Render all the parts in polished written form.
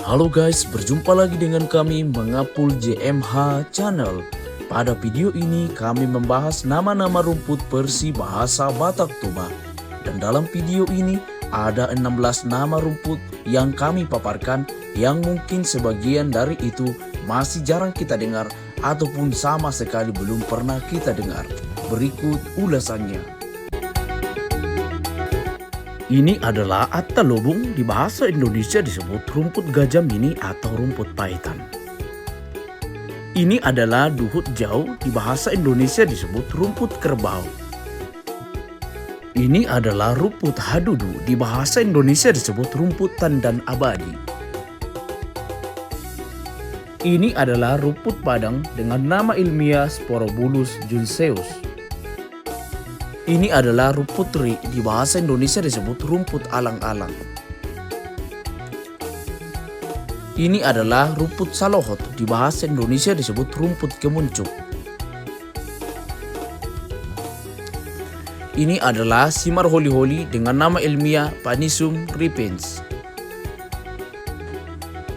Halo guys, berjumpa lagi dengan kami Mengapul JMH Channel. Pada video ini kami membahas nama-nama rumput Persi bahasa Batak Toba. Dan dalam video ini ada 16 nama rumput yang kami paparkan yang mungkin sebagian dari itu masih jarang kita dengar ataupun sama sekali belum pernah kita dengar. Berikut ulasannya. Ini adalah atalobung, di bahasa Indonesia disebut rumput gajah mini atau rumput pahitan. Ini adalah duhut jauh, di bahasa Indonesia disebut rumput kerbau. Ini adalah rumput hadudu, di bahasa Indonesia disebut rumput tandan abadi. Ini adalah rumput padang dengan nama ilmiah Sporobulus junceus. Ini adalah rumput teri, di bahasa Indonesia disebut rumput alang-alang. Ini adalah rumput salohot, di bahasa Indonesia disebut rumput kemuncuk. Ini adalah simar holi-holi dengan nama ilmiah Panisum ripens.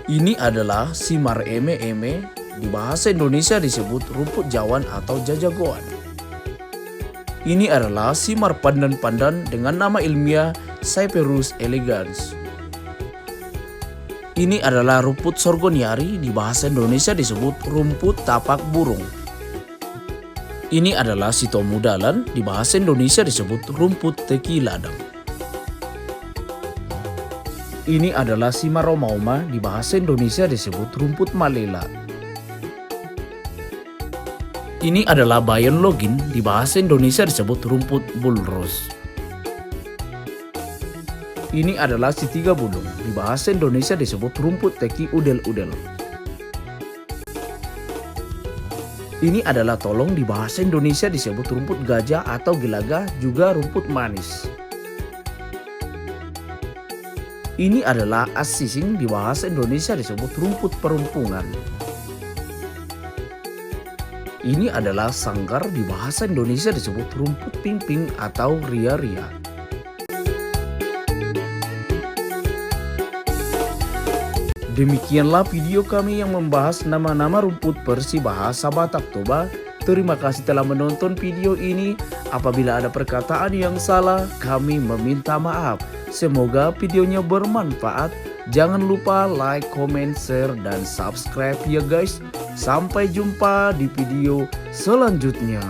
Ini adalah simar eme-eme, di bahasa Indonesia disebut rumput jawan atau jajagoan. Ini adalah simar pandan-pandan dengan nama ilmiah Cyperus elegans. Ini adalah rumput sorghoniari, di bahasa Indonesia disebut rumput tapak burung. Ini adalah sitomudalan, di bahasa Indonesia disebut rumput teki ladang. Ini adalah simar roma-oma, di bahasa Indonesia disebut rumput malela. Ini adalah bayon login, di bahasa Indonesia disebut rumput bulrus. Ini adalah si tiga bulung, di bahasa Indonesia disebut rumput teki udel-udel. Ini adalah tolong, di bahasa Indonesia disebut rumput gajah atau gelaga, juga rumput manis. Ini adalah assising, di bahasa Indonesia disebut rumput perumpungan. Ini adalah sanggar, di bahasa Indonesia disebut rumput pingping atau ria-ria. Demikianlah video kami yang membahas nama-nama rumput Persi bahasa Batak Toba. Terima kasih telah menonton video ini. Apabila ada perkataan yang salah, kami meminta maaf. Semoga videonya bermanfaat. Jangan lupa like, comment, share, dan subscribe ya guys. Sampai jumpa di video selanjutnya.